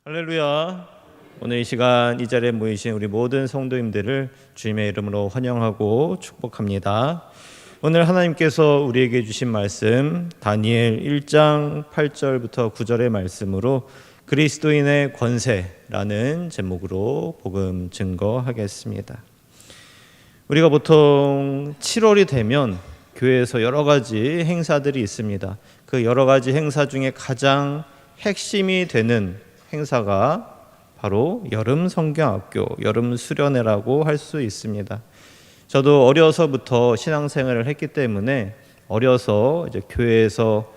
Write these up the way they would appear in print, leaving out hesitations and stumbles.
할렐루야. 오늘 이 시간 이 자리에 모이신 우리 모든 성도님들을 주님의 이름으로 환영하고 축복합니다. 오늘 하나님께서 우리에게 주신 말씀 다니엘 1장 8절부터 9절의 말씀으로 그리스도인의 권세라는 제목으로 복음 증거하겠습니다. 우리가 보통 7월이 되면 교회에서 여러 가지 행사들이 있습니다. 그 여러 가지 행사 중에 가장 핵심이 되는 행사가 바로 여름 성경학교, 여름 수련회라고 할 수 있습니다. 저도 어려서부터 신앙생활을 했기 때문에 어려서 이제 교회에서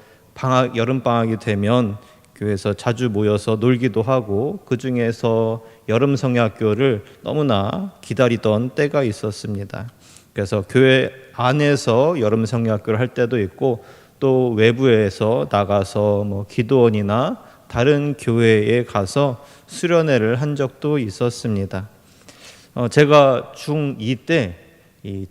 여름 방학이 되면 교회에서 자주 모여서 놀기도 하고 그 중에서 여름 성경학교를 너무나 기다리던 때가 있었습니다. 그래서 교회 안에서 여름 성경학교를 할 때도 있고 또 외부에서 나가서 기도원이나 다른 교회에 가서 수련회를 한 적도 있었습니다. 제가 중2 때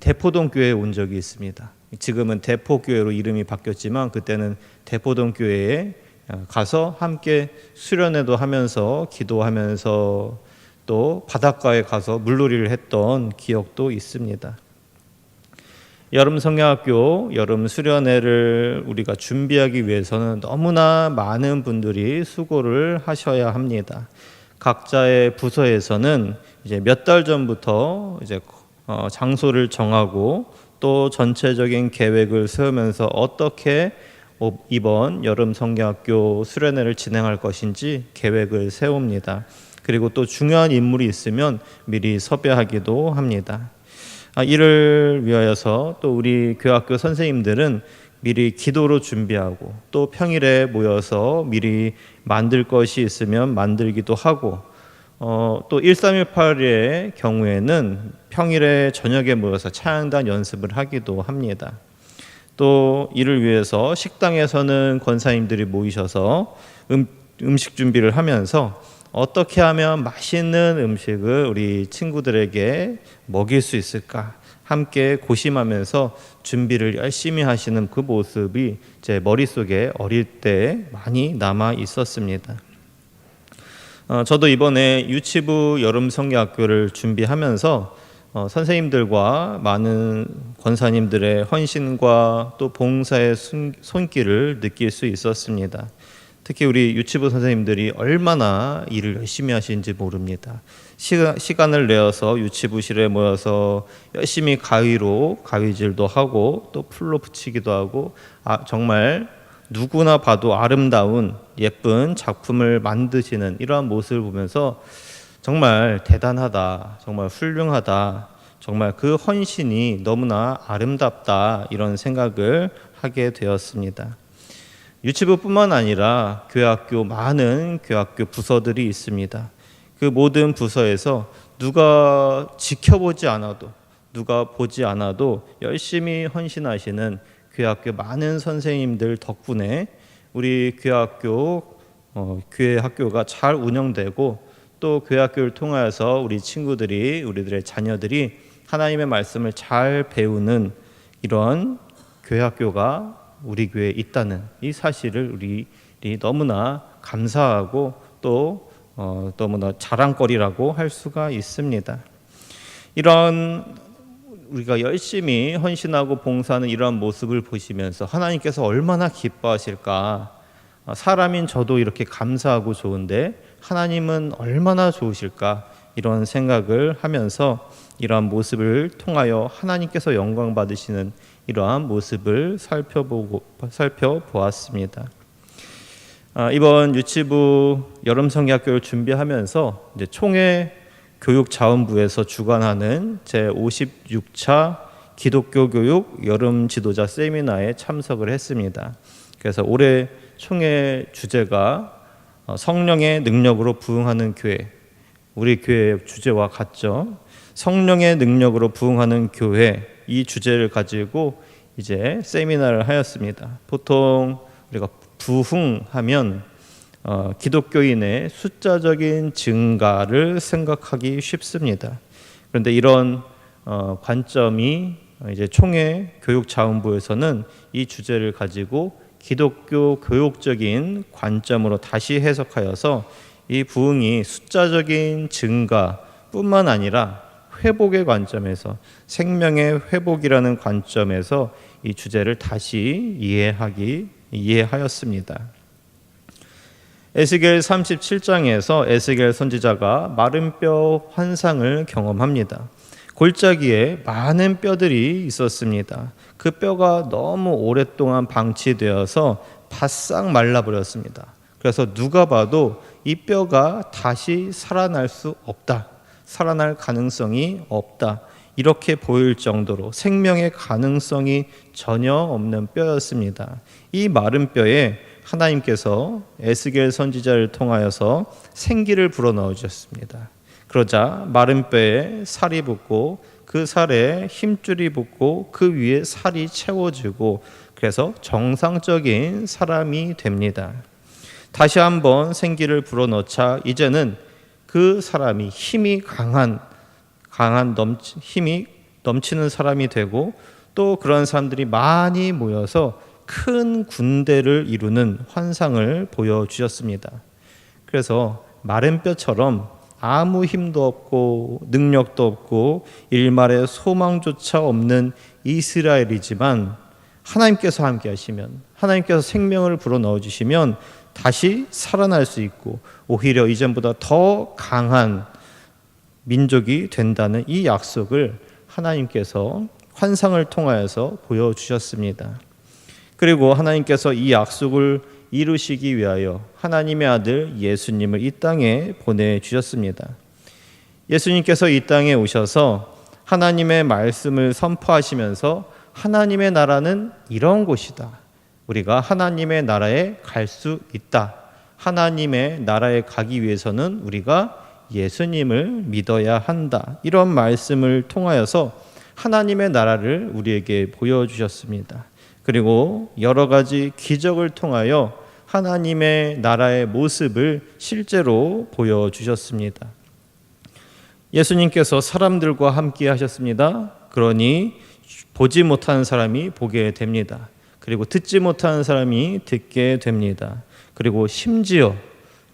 대포동 교회에 온 적이 있습니다. 지금은 대포교회로 이름이 바뀌었지만 그때는 대포동 교회에 가서 함께 수련회도 하면서 기도하면서 또 바닷가에 가서 물놀이를 했던 기억도 있습니다. 여름 성경학교, 여름 수련회를 우리가 준비하기 위해서는 너무나 많은 분들이 수고를 하셔야 합니다. 각자의 부서에서는 이제 몇 달 전부터 이제 장소를 정하고 또 전체적인 계획을 세우면서 어떻게 이번 여름 성경학교 수련회를 진행할 것인지 계획을 세웁니다. 그리고 또 중요한 인물이 있으면 미리 섭외하기도 합니다. 이를 위하여서 또 우리 교학교 선생님들은 미리 기도로 준비하고 또 평일에 모여서 미리 만들 것이 있으면 만들기도 하고 또 1318의 경우에는 평일에 저녁에 모여서 찬양단 연습을 하기도 합니다. 또 이를 위해서 식당에서는 권사님들이 모이셔서 음식 준비를 하면서 어떻게 하면 맛있는 음식을 우리 친구들에게 먹일 수 있을까 함께 고심하면서 준비를 열심히 하시는 그 모습이 제 머릿속에 어릴 때 많이 남아 있었습니다. 저도 이번에 유치부 여름 성경학교를 준비하면서 선생님들과 많은 권사님들의 헌신과 또 봉사의 손길을 느낄 수 있었습니다. 특히 우리 유치부 선생님들이 얼마나 일을 열심히 하시는지 모릅니다. 시간을 내어서 유치부실에 모여서 열심히 가위로 가위질도 하고 또 풀로 붙이기도 하고 정말 누구나 봐도 아름다운 예쁜 작품을 만드시는 이러한 모습을 보면서 정말 대단하다, 정말 훌륭하다, 정말 그 헌신이 너무나 아름답다 이런 생각을 하게 되었습니다. 유치부뿐만 아니라 많은 교학교 부서들이 있습니다. 그 모든 부서에서 누가 지켜보지 않아도 누가 보지 않아도 열심히 헌신하시는 교학교 많은 선생님들 덕분에 우리 교회 학교가 잘 운영되고 또 교학교를 통하여서 우리들의 자녀들이 하나님의 말씀을 잘 배우는 이런 교학교가 우리 교회에 있다는 이 사실을 우리 너무나 감사하고 또 너무나 자랑거리라고 할 수가 있습니다. 이런 우리가 열심히 헌신하고 봉사하는 이러한 모습을 보시면서 하나님께서 얼마나 기뻐하실까. 사람인 저도 이렇게 감사하고 좋은데 하나님은 얼마나 좋으실까 이런 생각을 하면서 이러한 모습을 통하여 하나님께서 영광 받으시는 이러한 모습을 살펴보았습니다. 이번 유치부 여름 성경학교를 준비하면서 이제 총회 교육자원부에서 주관하는 제56차 기독교 교육 여름 지도자 세미나에 참석을 했습니다. 그래서 올해 총회 주제가 성령의 능력으로 부흥하는 교회, 우리 교회의 주제와 같죠. 성령의 능력으로 부흥하는 교회, 이 주제를 가지고 이제 세미나를 하였습니다. 보통 우리가 부흥하면 기독교인의 숫자적인 증가를 생각하기 쉽습니다. 그런데 이런 관점이 이제 총회 교육자원부에서는 이 주제를 가지고 기독교 교육적인 관점으로 다시 해석하여서 이 부흥이 숫자적인 증가뿐만 아니라 회복의 관점에서, 생명의 회복이라는 관점에서 이 주제를 다시 이해하였습니다. 에스겔 37장에서 에스겔 선지자가 마른 뼈 환상을 경험합니다. 골짜기에 많은 뼈들이 있었습니다. 그 뼈가 너무 오랫동안 방치되어서 바싹 말라버렸습니다. 그래서 누가 봐도 이 뼈가 다시 살아날 수 없다, 살아날 가능성이 없다, 이렇게 보일 정도로 생명의 가능성이 전혀 없는 뼈였습니다. 이 마른 뼈에 하나님께서 에스겔 선지자를 통하여서 생기를 불어넣어 주셨습니다. 그러자 마른 뼈에 살이 붙고 그 살에 힘줄이 붙고 그 위에 살이 채워지고, 그래서 정상적인 사람이 됩니다. 다시 한번 생기를 불어넣자 이제는 그 사람이 힘이 힘이 넘치는 사람이 되고, 또 그런 사람들이 많이 모여서 큰 군대를 이루는 환상을 보여주셨습니다. 그래서 마른 뼈처럼 아무 힘도 없고 능력도 없고 일말의 소망조차 없는 이스라엘이지만, 하나님께서 함께 하시면, 하나님께서 생명을 불어넣어 주시면 다시 살아날 수 있고 오히려 이전보다 더 강한 민족이 된다는 이 약속을 하나님께서 환상을 통하여서 보여주셨습니다. 그리고 하나님께서 이 약속을 이루시기 위하여 하나님의 아들 예수님을 이 땅에 보내주셨습니다. 예수님께서 이 땅에 오셔서 하나님의 말씀을 선포하시면서 하나님의 나라는 이런 곳이다, 우리가 하나님의 나라에 갈 수 있다, 하나님의 나라에 가기 위해서는 우리가 예수님을 믿어야 한다, 이런 말씀을 통하여서 하나님의 나라를 우리에게 보여주셨습니다. 그리고 여러 가지 기적을 통하여 하나님의 나라의 모습을 실제로 보여주셨습니다. 예수님께서 사람들과 함께 하셨습니다. 그러니 보지 못하는 사람이 보게 됩니다. 그리고 듣지 못하는 사람이 듣게 됩니다. 그리고 심지어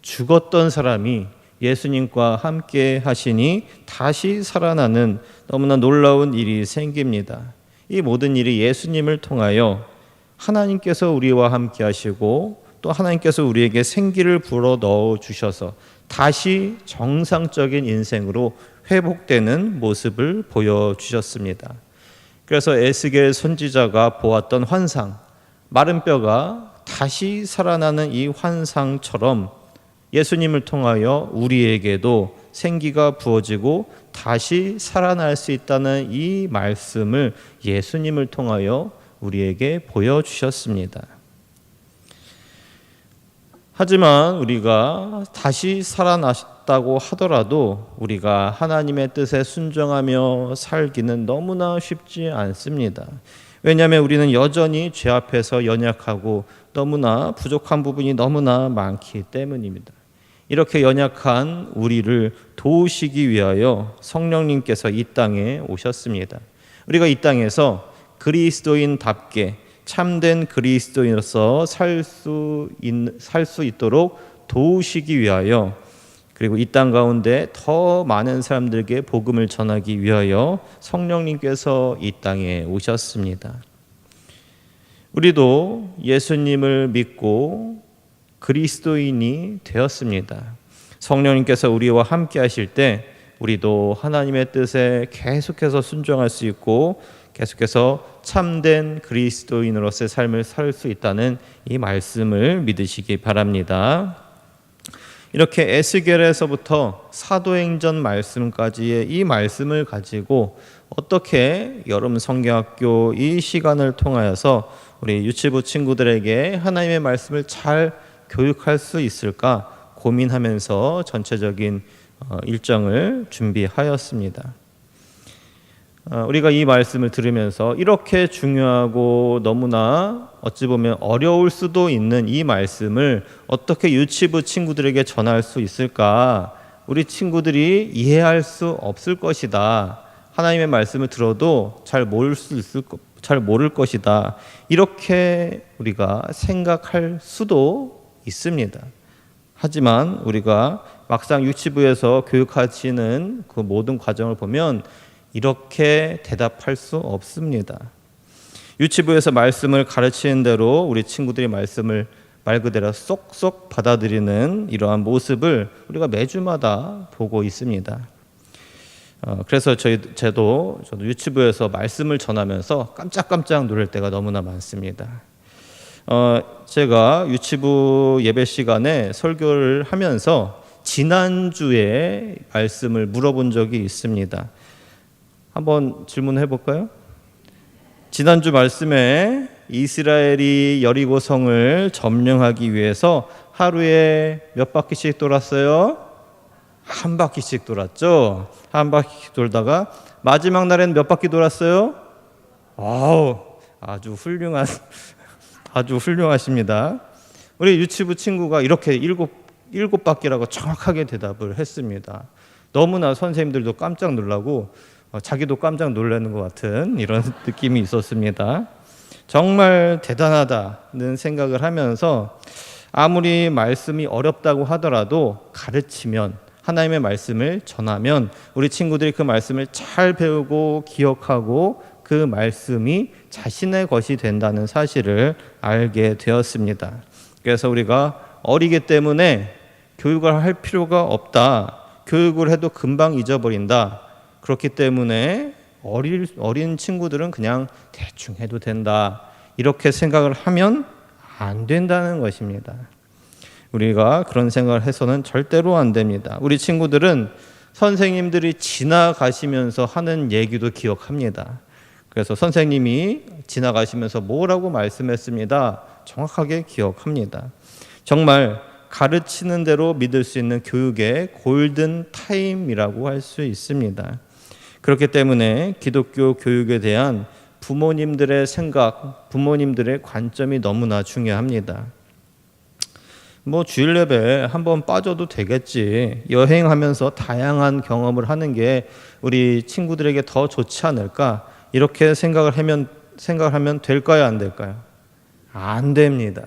죽었던 사람이 예수님과 함께 하시니 다시 살아나는 너무나 놀라운 일이 생깁니다. 이 모든 일이 예수님을 통하여 하나님께서 우리와 함께 하시고 또 하나님께서 우리에게 생기를 불어 넣어 주셔서 다시 정상적인 인생으로 회복되는 모습을 보여주셨습니다. 그래서 에스겔 선지자가 보았던 환상, 마른 뼈가 다시 살아나는 이 환상처럼 예수님을 통하여 우리에게도 생기가 부어지고 다시 살아날 수 있다는 이 말씀을 예수님을 통하여 우리에게 보여주셨습니다. 하지만 우리가 다시 살아났다고 하더라도 우리가 하나님의 뜻에 순종하며 살기는 너무나 쉽지 않습니다. 왜냐하면 우리는 여전히 죄 앞에서 연약하고 너무나 부족한 부분이 너무나 많기 때문입니다. 이렇게 연약한 우리를 도우시기 위하여 성령님께서 이 땅에 오셨습니다. 우리가 이 땅에서 그리스도인답게 참된 그리스도인으로서 살 수 있도록 도우시기 위하여, 그리고 이 땅 가운데 더 많은 사람들에게 복음을 전하기 위하여 성령님께서 이 땅에 오셨습니다. 우리도 예수님을 믿고 그리스도인이 되었습니다. 성령님께서 우리와 함께 하실 때 우리도 하나님의 뜻에 계속해서 순종할 수 있고 계속해서 참된 그리스도인으로서의 삶을 살 수 있다는 이 말씀을 믿으시기 바랍니다. 이렇게 에스겔에서부터 사도행전 말씀까지의 이 말씀을 가지고 어떻게 여름 성경학교 이 시간을 통하여서 우리 유치부 친구들에게 하나님의 말씀을 잘 교육할 수 있을까 고민하면서 전체적인 일정을 준비하였습니다. 우리가 이 말씀을 들으면서 이렇게 중요하고 너무나 어찌 보면 어려울 수도 있는 이 말씀을 어떻게 유치부 친구들에게 전할 수 있을까? 우리 친구들이 이해할 수 없을 것이다. 하나님의 말씀을 들어도 잘 모를 것이다. 이렇게 우리가 생각할 수도 있습니다. 하지만 우리가 막상 유치부에서 교육하시는 그 모든 과정을 보면 이렇게 대답할 수 없습니다. 유치부에서 말씀을 가르치는 대로 우리 친구들이 말씀을 말 그대로 쏙쏙 받아들이는 이러한 모습을 우리가 매주마다 보고 있습니다. 그래서 저도 유치부에서 말씀을 전하면서 깜짝깜짝 놀랄 때가 너무나 많습니다. 제가 유치부 예배 시간에 설교를 하면서 지난주에 말씀을 물어본 적이 있습니다. 한번 질문해 볼까요? 지난주 말씀에 이스라엘이 여리고성을 점령하기 위해서 하루에 몇 바퀴씩 돌았어요? 한 바퀴씩 돌았죠. 한 바퀴 돌다가 마지막 날엔 몇 바퀴 돌았어요? 아주 훌륭하십니다. 우리 유치부 친구가 이렇게 일곱 바퀴라고 정확하게 대답을 했습니다. 너무나 선생님들도 깜짝 놀라고 자기도 깜짝 놀라는 것 같은 이런 느낌이 있었습니다. 정말 대단하다는 생각을 하면서 아무리 말씀이 어렵다고 하더라도 가르치면, 하나님의 말씀을 전하면 우리 친구들이 그 말씀을 잘 배우고 기억하고 그 말씀이 자신의 것이 된다는 사실을 알게 되었습니다. 그래서 우리가 어리기 때문에 교육을 할 필요가 없다. 교육을 해도 금방 잊어버린다. 그렇기 때문에 어린 친구들은 그냥 대충 해도 된다. 이렇게 생각을 하면 안 된다는 것입니다. 우리가 그런 생각을 해서는 절대로 안 됩니다. 우리 친구들은 선생님들이 지나가시면서 하는 얘기도 기억합니다. 그래서 선생님이 지나가시면서 뭐라고 말씀했습니다. 정확하게 기억합니다. 정말 가르치는 대로 믿을 수 있는 교육의 골든 타임이라고 할 수 있습니다. 그렇기 때문에 기독교 교육에 대한 부모님들의 생각, 부모님들의 관점이 너무나 중요합니다. 주일 예배 한번 빠져도 되겠지. 여행하면서 다양한 경험을 하는 게 우리 친구들에게 더 좋지 않을까? 이렇게 생각을 하면 될까요? 안 될까요? 안 됩니다.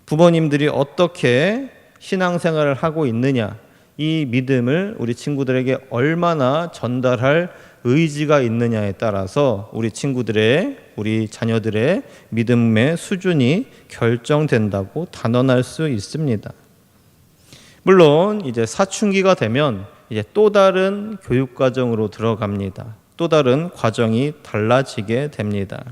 부모님들이 어떻게 신앙생활을 하고 있느냐, 이 믿음을 우리 친구들에게 얼마나 전달할 의지가 있느냐에 따라서 우리 자녀들의 믿음의 수준이 결정된다고 단언할 수 있습니다. 물론 이제 사춘기가 되면 이제 또 다른 교육 과정으로 들어갑니다. 또 다른 과정이 달라지게 됩니다.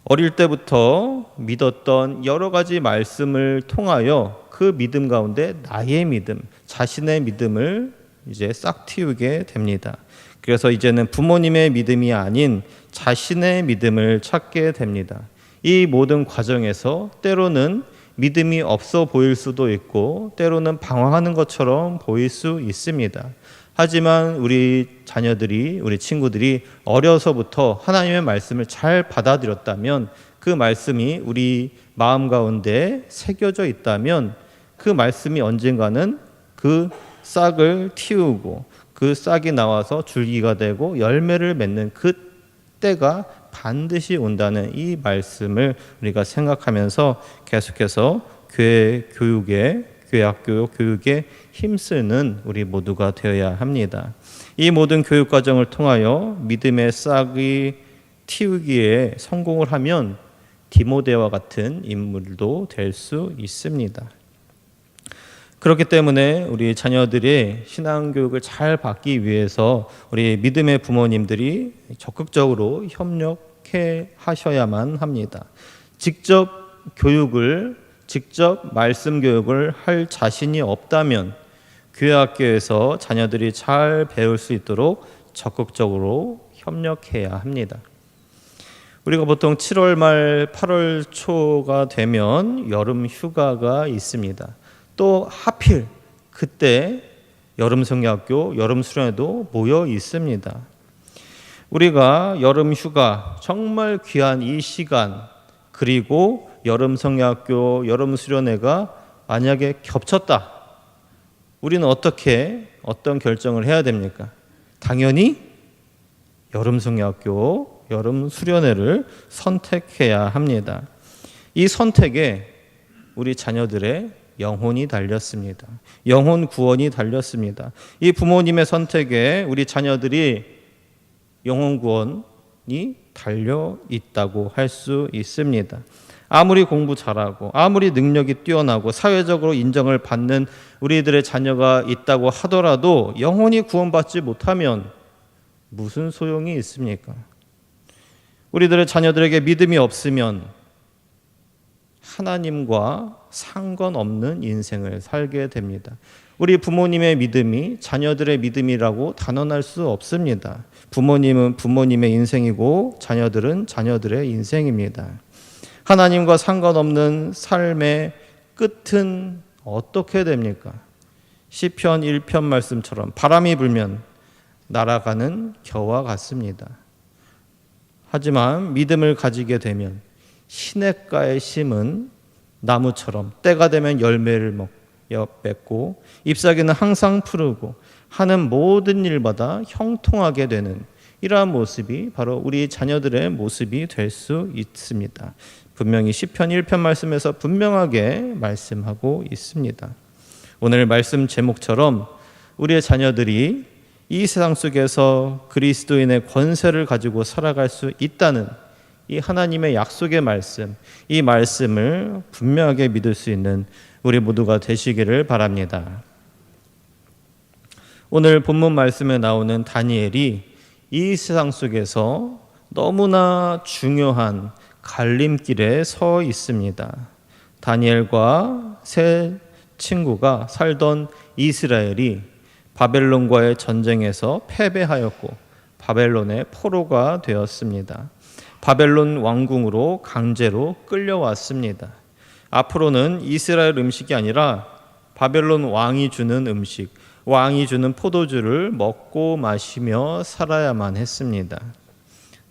어릴 때부터 믿었던 여러 가지 말씀을 통하여 그 믿음 가운데 나의 믿음, 자신의 믿음을 이제 싹 틔우게 됩니다. 그래서 이제는 부모님의 믿음이 아닌 자신의 믿음을 찾게 됩니다. 이 모든 과정에서 때로는 믿음이 없어 보일 수도 있고 때로는 방황하는 것처럼 보일 수 있습니다. 하지만 우리 자녀들이, 우리 친구들이 어려서부터 하나님의 말씀을 잘 받아들였다면, 그 말씀이 우리 마음 가운데 새겨져 있다면 그 말씀이 언젠가는 그 싹을 틔우고 그 싹이 나와서 줄기가 되고 열매를 맺는 그 때가 반드시 온다는 이 말씀을 우리가 생각하면서 계속해서 교회 학교 교육에 힘쓰는 우리 모두가 되어야 합니다. 이 모든 교육 과정을 통하여 믿음의 싹이 틔우기에 성공을 하면 디모데와 같은 인물도 될 수 있습니다. 그렇기 때문에 우리 자녀들의 신앙교육을 잘 받기 위해서 우리 믿음의 부모님들이 적극적으로 협력해 하셔야만 합니다. 직접 말씀 교육을 할 자신이 없다면 교회 학교에서 자녀들이 잘 배울 수 있도록 적극적으로 협력해야 합니다. 우리가 보통 7월 말 8월 초가 되면 여름 휴가가 있습니다. 또 하필 그때 여름 성경학교, 여름 수련회도 모여 있습니다. 우리가 여름 휴가, 정말 귀한 이 시간, 그리고 여름 성경학교, 여름 수련회가 만약에 겹쳤다. 우리는 어떤 결정을 해야 됩니까? 당연히 여름 성경학교, 여름 수련회를 선택해야 합니다. 이 선택에 우리 자녀들의 영혼이 달렸습니다. 영혼 구원이 달렸습니다. 이 부모님의 선택에 우리 자녀들이 영혼 구원이 달려 있다고 할 수 있습니다. 아무리 공부 잘하고 아무리 능력이 뛰어나고 사회적으로 인정을 받는 우리들의 자녀가 있다고 하더라도 영혼이 구원받지 못하면 무슨 소용이 있습니까? 우리들의 자녀들에게 믿음이 없으면 하나님과 상관없는 인생을 살게 됩니다. 우리 부모님의 믿음이 자녀들의 믿음이라고 단언할 수 없습니다. 부모님은 부모님의 인생이고 자녀들은 자녀들의 인생입니다. 하나님과 상관없는 삶의 끝은 어떻게 됩니까? 시편 1편 말씀처럼 바람이 불면 날아가는 겨와 같습니다. 하지만 믿음을 가지게 되면 시냇가에 심은 나무처럼 때가 되면 열매를 맺고 잎사귀는 항상 푸르고 하는 모든 일마다 형통하게 되는 이러한 모습이 바로 우리 자녀들의 모습이 될 수 있습니다. 분명히 시편 1편 말씀에서 분명하게 말씀하고 있습니다. 오늘 말씀 제목처럼 우리의 자녀들이 이 세상 속에서 그리스도인의 권세를 가지고 살아갈 수 있다는 이 하나님의 약속의 말씀, 이 말씀을 분명하게 믿을 수 있는 우리 모두가 되시기를 바랍니다. 오늘 본문 말씀에 나오는 다니엘이 이 세상 속에서 너무나 중요한 갈림길에 서 있습니다. 다니엘과 세 친구가 살던 이스라엘이 바벨론과의 전쟁에서 패배하였고 바벨론의 포로가 되었습니다. 바벨론 왕궁으로 강제로 끌려왔습니다. 앞으로는 이스라엘 음식이 아니라 바벨론 왕이 주는 음식, 왕이 주는 포도주를 먹고 마시며 살아야만 했습니다.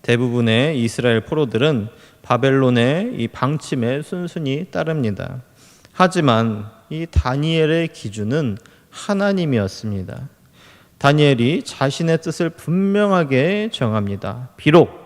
대부분의 이스라엘 포로들은 바벨론의 이 방침에 순순히 따릅니다. 하지만 이 다니엘의 기준은 하나님이었습니다. 다니엘이 자신의 뜻을 분명하게 정합니다. 비록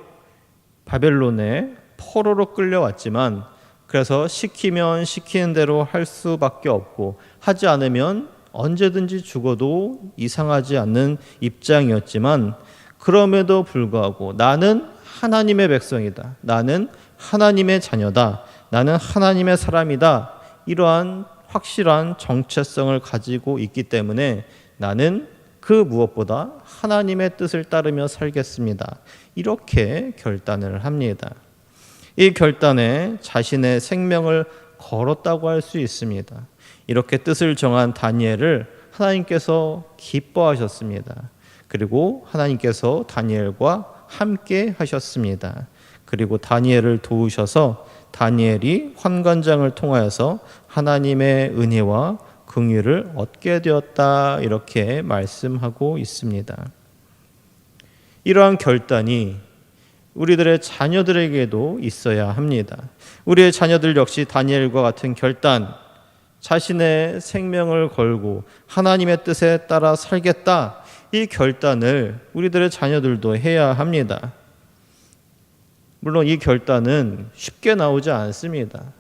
바벨론에 포로로 끌려왔지만 그래서 시키면 시키는 대로 할 수밖에 없고 하지 않으면 언제든지 죽어도 이상하지 않는 입장이었지만 그럼에도 불구하고 나는 하나님의 백성이다. 나는 하나님의 자녀다. 나는 하나님의 사람이다. 이러한 확실한 정체성을 가지고 있기 때문에 나는 그 무엇보다 하나님의 뜻을 따르며 살겠습니다. 이렇게 결단을 합니다. 이 결단에 자신의 생명을 걸었다고 할 수 있습니다. 이렇게 뜻을 정한 다니엘을 하나님께서 기뻐하셨습니다. 그리고 하나님께서 다니엘과 함께 하셨습니다. 그리고 다니엘을 도우셔서 다니엘이 환관장을 통하여서 하나님의 은혜와 긍휼을 얻게 되었다 이렇게 말씀하고 있습니다. 이러한 결단이 우리들의 자녀들에게도 있어야 합니다. 우리의 자녀들 역시 다니엘과 같은 결단, 자신의 생명을 걸고 하나님의 뜻에 따라 살겠다 이 결단을 우리들의 자녀들도 해야 합니다. 물론 이 결단은 쉽게 나오지 않습니다.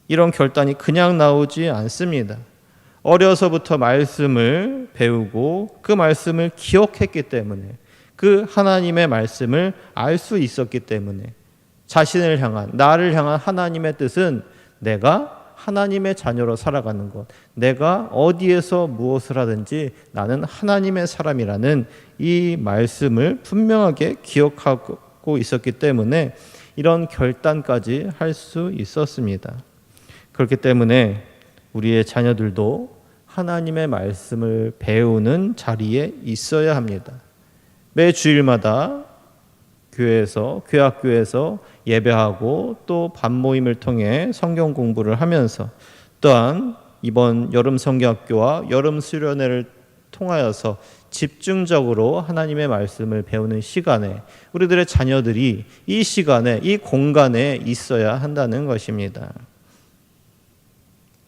이런 결단이 그냥 나오지 않습니다. 어려서부터 말씀을 배우고 그 말씀을 기억했기 때문에 그 하나님의 말씀을 알 수 있었기 때문에 자신을 향한 나를 향한 하나님의 뜻은 내가 하나님의 자녀로 살아가는 것, 내가 어디에서 무엇을 하든지 나는 하나님의 사람이라는 이 말씀을 분명하게 기억하고 있었기 때문에 이런 결단까지 할 수 있었습니다. 그렇기 때문에 우리의 자녀들도 하나님의 말씀을 배우는 자리에 있어야 합니다. 매 주일마다 교회에서 교회학교에서 예배하고 또 밤모임을 통해 성경 공부를 하면서 또한 이번 여름 성경학교와 여름 수련회를 통하여서 집중적으로 하나님의 말씀을 배우는 시간에 우리들의 자녀들이 이 시간에 이 공간에 있어야 한다는 것입니다.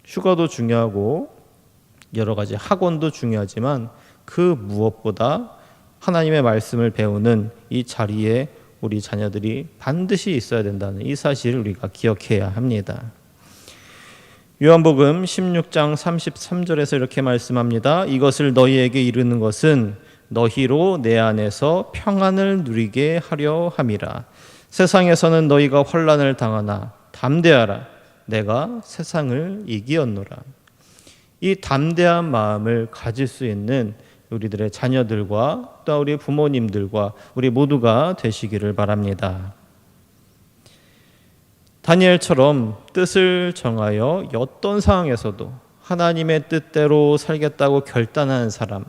휴가도 중요하고 여러 가지 학원도 중요하지만 그 무엇보다 하나님의 말씀을 배우는 이 자리에 우리 자녀들이 반드시 있어야 된다는 이 사실을 우리가 기억해야 합니다. 요한복음 16장 33절에서 이렇게 말씀합니다. 이것을 너희에게 이르는 것은 너희로 내 안에서 평안을 누리게 하려 함이라. 세상에서는 너희가 환난을 당하나 담대하라. 내가 세상을 이기었노라. 이 담대한 마음을 가질 수 있는 우리들의 자녀들과 또 우리 부모님들과 우리 모두가 되시기를 바랍니다. 다니엘처럼 뜻을 정하여 어떤 상황에서도 하나님의 뜻대로 살겠다고 결단하는 사람,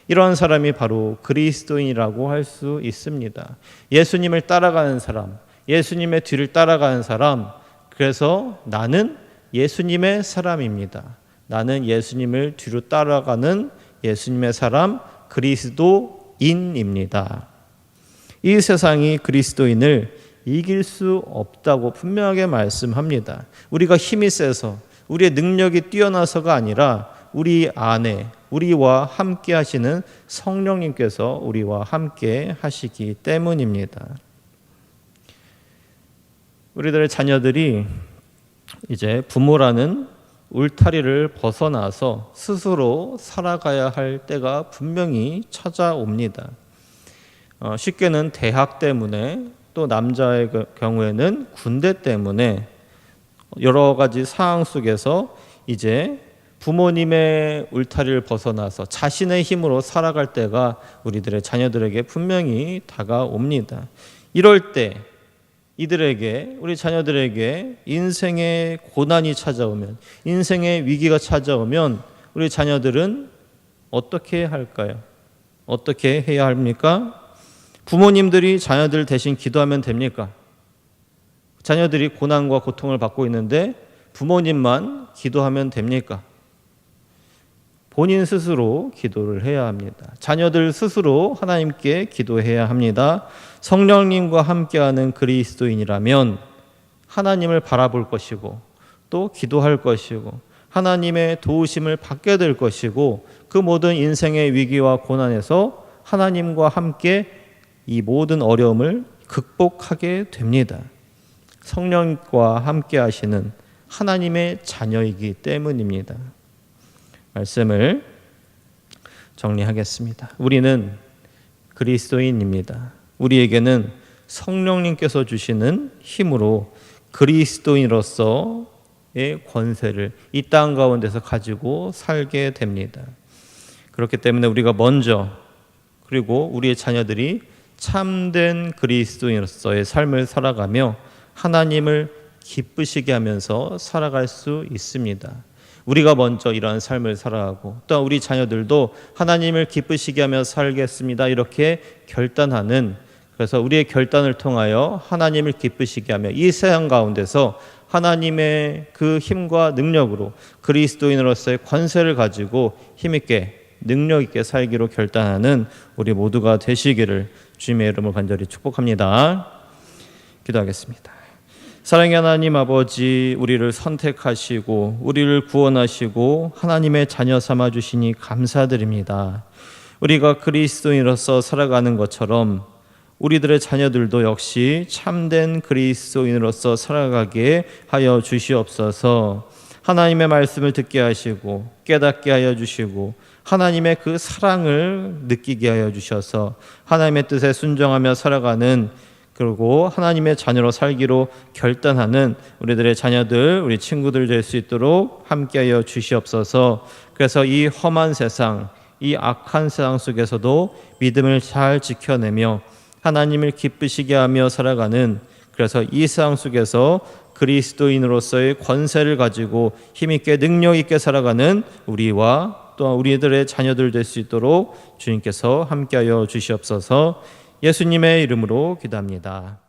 이런 사람이 바로 그리스도인이라고 할 수 있습니다. 예수님을 따라가는 사람, 예수님의 뒤를 따라가는 사람, 그래서 나는 예수님의 사람입니다. 나는 예수님을 뒤로 따라가는 예수님의 사람, 그리스도인입니다. 이 세상이 그리스도인을 이길 수 없다고 분명하게 말씀합니다. 우리가 힘이 세서 우리의 능력이 뛰어나서가 아니라 우리 안에 우리와 함께 하시는 성령님께서 우리와 함께 하시기 때문입니다. 우리들의 자녀들이 이제 부모라는 울타리를 벗어나서 스스로 살아가야 할 때가 분명히 찾아옵니다. 쉽게는 대학 때문에, 또 남자의 경우에는 군대 때문에 여러 가지 상황 속에서 이제 부모님의 울타리를 벗어나서 자신의 힘으로 살아갈 때가 우리들의 자녀들에게 분명히 다가옵니다. 이럴 때 이들에게, 우리 자녀들에게 인생의 고난이 찾아오면, 인생의 위기가 찾아오면 우리 자녀들은 어떻게 할까요? 어떻게 해야 합니까? 부모님들이 자녀들 대신 기도하면 됩니까? 자녀들이 고난과 고통을 받고 있는데 부모님만 기도하면 됩니까? 본인 스스로 기도를 해야 합니다. 자녀들 스스로 하나님께 기도해야 합니다. 성령님과 함께하는 그리스도인이라면 하나님을 바라볼 것이고 또 기도할 것이고 하나님의 도우심을 받게 될 것이고 그 모든 인생의 위기와 고난에서 하나님과 함께 이 모든 어려움을 극복하게 됩니다. 성령과 함께 하시는 하나님의 자녀이기 때문입니다. 말씀을 정리하겠습니다. 우리는 그리스도인입니다. 우리에게는 성령님께서 주시는 힘으로 그리스도인으로서의 권세를 이 땅 가운데서 가지고 살게 됩니다. 그렇기 때문에 우리가 먼저, 그리고 우리의 자녀들이 참된 그리스도인으로서의 삶을 살아가며 하나님을 기쁘시게 하면서 살아갈 수 있습니다. 우리가 먼저 이러한 삶을 살아가고 또 우리 자녀들도 하나님을 기쁘시게 하며 살겠습니다, 이렇게 결단하는, 그래서 우리의 결단을 통하여 하나님을 기쁘시게 하며 이 세상 가운데서 하나님의 그 힘과 능력으로 그리스도인으로서의 권세를 가지고 힘있게 능력 있게 살기로 결단하는 우리 모두가 되시기를 주님의 이름으로 간절히 축복합니다. 기도하겠습니다. 사랑의 하나님 아버지, 우리를 선택하시고 우리를 구원하시고 하나님의 자녀 삼아 주시니 감사드립니다. 우리가 그리스도인으로서 살아가는 것처럼 우리들의 자녀들도 역시 참된 그리스도인으로서 살아가게 하여 주시옵소서. 하나님의 말씀을 듣게 하시고 깨닫게 하여 주시고 하나님의 그 사랑을 느끼게 하여 주셔서 하나님의 뜻에 순종하며 살아가는, 그리고 하나님의 자녀로 살기로 결단하는 우리들의 자녀들, 우리 친구들 될 수 있도록 함께하여 주시옵소서. 그래서 이 험한 세상, 이 악한 세상 속에서도 믿음을 잘 지켜내며 하나님을 기쁘시게 하며 살아가는, 그래서 이 세상 속에서 그리스도인으로서의 권세를 가지고 힘있게 능력 있게 살아가는 우리와 또 우리들의 자녀들 될 수 있도록 주님께서 함께하여 주시옵소서. 예수님의 이름으로 기도합니다.